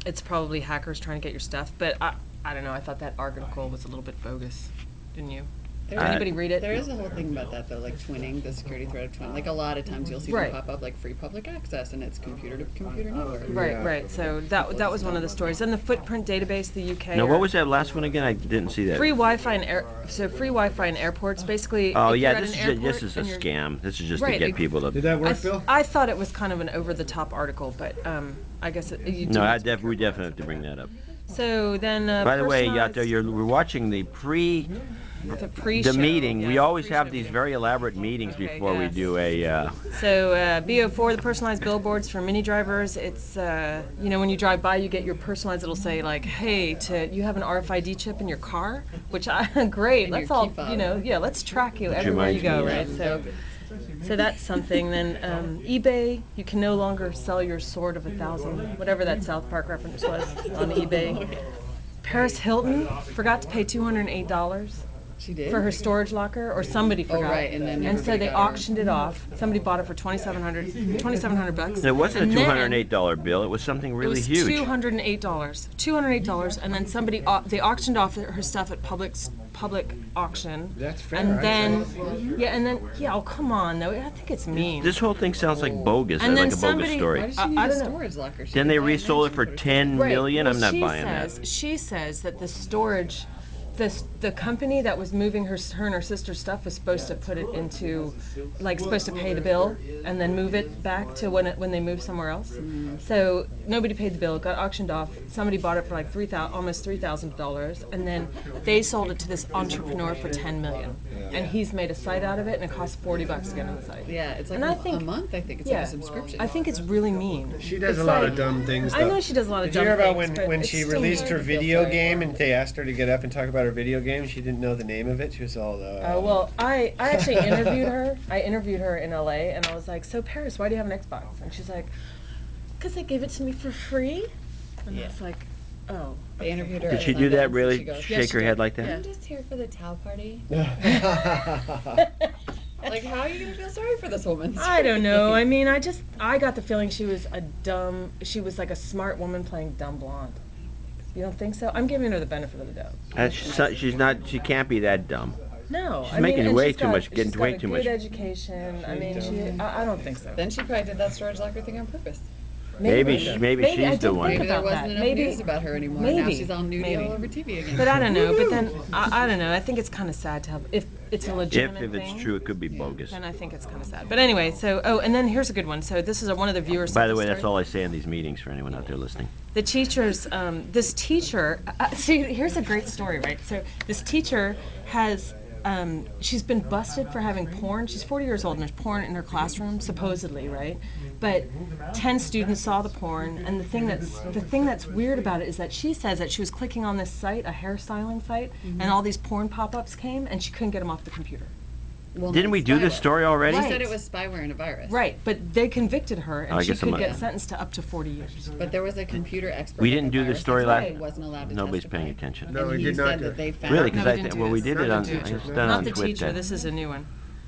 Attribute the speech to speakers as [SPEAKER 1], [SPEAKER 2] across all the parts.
[SPEAKER 1] it's probably hackers trying to get your stuff. But I don't know. I thought that article was a little bit bogus. Didn't you? Did anybody read it?
[SPEAKER 2] There is a whole thing about that, though, like twinning, the security threat of twinning. Like, a lot of times you'll see them pop up, like, free public access, and it's computer-to-computer network.
[SPEAKER 1] Right. So that was one of the stories. And the footprint database, the UK.
[SPEAKER 3] Now, what was that last one again? I didn't see that.
[SPEAKER 1] Free Wi-Fi in airports, basically.
[SPEAKER 3] Oh, yeah, this is a scam. This is just to get people to...
[SPEAKER 4] Did that work, Phil?
[SPEAKER 1] I thought it was kind of an over-the-top article, but I guess we
[SPEAKER 3] definitely have to bring that up.
[SPEAKER 1] So then...
[SPEAKER 3] By the way, out there, we're watching the meeting. We always have these very elaborate meetings before we do a...
[SPEAKER 1] So BO4, the personalized billboards for mini drivers. It's, when you drive by, you get your personalized, it'll say like, hey, you have an RFID chip in your car, which great. Let's all, let's track you everywhere you go, right? So that's something. Then eBay, you can no longer sell your sword of 1,000, whatever that South Park reference was on eBay. Paris Hilton forgot to pay $208.
[SPEAKER 2] She did?
[SPEAKER 1] For her storage locker, or somebody forgot.
[SPEAKER 2] Oh, right, and
[SPEAKER 1] so they auctioned it off. Somebody bought it for $2,700 bucks.
[SPEAKER 3] It wasn't a $208 bill. It was something really huge.
[SPEAKER 1] It was $208, and then they auctioned off her stuff at public auction.
[SPEAKER 4] That's fair.
[SPEAKER 1] And then, oh come on, though. I think it's mean.
[SPEAKER 3] This whole thing sounds like bogus. Like a bogus story.
[SPEAKER 2] Why did she use a storage locker?
[SPEAKER 3] Then they resold it for $10 million. I'm not buying that.
[SPEAKER 1] She says that the storage. The company that was moving her and her sister's stuff was supposed to put it into, supposed to pay the bill and then move it back to when they move somewhere else. Mm-hmm. So nobody paid the bill. It got auctioned off. Somebody bought it for almost $3,000, and then they sold it to this entrepreneur for $10 million. And he's made a site out of it, and it costs $40 to get on the site.
[SPEAKER 2] Yeah, it's like a month. I think it's like a subscription.
[SPEAKER 1] I think it's really mean.
[SPEAKER 4] She does a lot of dumb things. Though.
[SPEAKER 1] I know she does a lot of dumb things.
[SPEAKER 4] Did you hear about when she released her video game and they asked her to get up and talk about her video game? She didn't know the name of it. She was all.
[SPEAKER 1] Well, I actually interviewed her. I interviewed her in LA, and I was like, "So Paris, why do you have an Xbox?" And she's like, "Because they gave it to me for free." And I was like, "Oh."
[SPEAKER 2] They interviewed her.
[SPEAKER 3] Did she do that? Really? Shake her head like that?
[SPEAKER 2] I'm just here for the towel party. Like, how are you gonna feel sorry for this woman?
[SPEAKER 1] I don't know. I mean, I got the feeling she was like a smart woman playing dumb blonde. You don't think so? I'm giving her the benefit of the doubt.
[SPEAKER 3] She's not. She can't be that dumb.
[SPEAKER 1] No,
[SPEAKER 3] she's making way too much.
[SPEAKER 1] Getting way too much. Good education. I mean, I don't think so.
[SPEAKER 2] Then she probably did that storage locker thing on purpose.
[SPEAKER 3] Maybe she's the one.
[SPEAKER 2] Maybe there wasn't enough news about her anymore. Now she's all nudie all over TV again.
[SPEAKER 1] But I don't know. But then I don't know. I think it's kind of sad to have if it's a legitimate thing.
[SPEAKER 3] If it's true, it could be bogus.
[SPEAKER 1] Then I think it's kind of sad. But anyway, and then here's a good one. So this is one of the viewers.
[SPEAKER 3] By the way, that's all I say in these meetings for anyone out there listening.
[SPEAKER 1] The teachers, this teacher, see, here's a great story, right? So this teacher has. She's been busted for having porn. She's 40 years old and there's porn in her classroom, supposedly, right? But 10 students saw the porn, and the thing that's weird about it is that she says that she was clicking on this site, a hairstyling site, and all these porn pop-ups came, and she couldn't get them off the computer.
[SPEAKER 3] Well, didn't we do this story already?
[SPEAKER 2] She said it was spyware and a virus.
[SPEAKER 1] Right, but they convicted her, and she could get sentenced to up to 40 years.
[SPEAKER 2] But there was a computer expert.
[SPEAKER 3] We didn't do this story last.
[SPEAKER 2] Wasn't allowed to
[SPEAKER 3] Nobody's
[SPEAKER 2] testify.
[SPEAKER 3] paying attention.
[SPEAKER 4] No, we did not.
[SPEAKER 3] Really? Because we did it on. It's done
[SPEAKER 1] Not
[SPEAKER 3] on
[SPEAKER 1] the
[SPEAKER 3] Twitter.
[SPEAKER 1] teacher. This is a new one.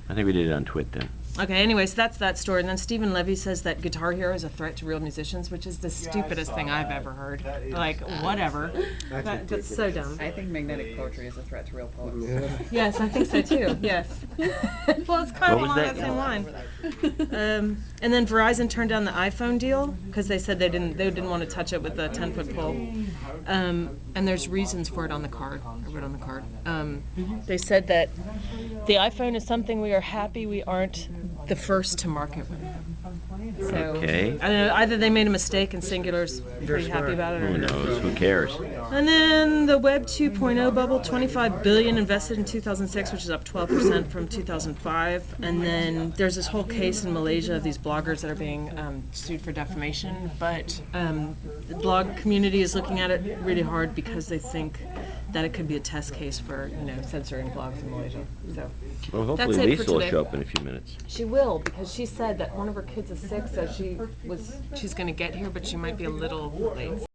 [SPEAKER 3] I think we did it on Twitter then.
[SPEAKER 1] Okay, anyway, so that's that story. And then Stephen Levy says that Guitar Hero is a threat to real musicians, which is the stupidest thing I've ever heard. Like, whatever. That's so dumb.
[SPEAKER 2] I think magnetic poetry is a threat to real poets.
[SPEAKER 1] Yes, I think so too, yes. Well, it's kind of along that same line. And then Verizon turned down the iPhone deal because they said they didn't want to touch it with a 10-foot pole. And there's reasons for it on the card. I wrote on the card. They said that the iPhone is something we are happy we aren't the first to market with. So,
[SPEAKER 3] okay.
[SPEAKER 1] I don't know, either they made a mistake and Singular's pretty happy about it, or
[SPEAKER 3] who knows? Who cares?
[SPEAKER 1] And then the Web 2.0 bubble, $25 billion invested in 2006, which is up 12% from 2005. And then there's this whole case in Malaysia of these bloggers that are being sued for defamation. But the blog community is looking at it really hard because they think that it could be a test case for censoring blogs in Malaysia. So
[SPEAKER 3] well, hopefully Lisa will show up in a few minutes.
[SPEAKER 1] She will, because she said that one of her kids is sick, so she's going to get here, but she might be a little late.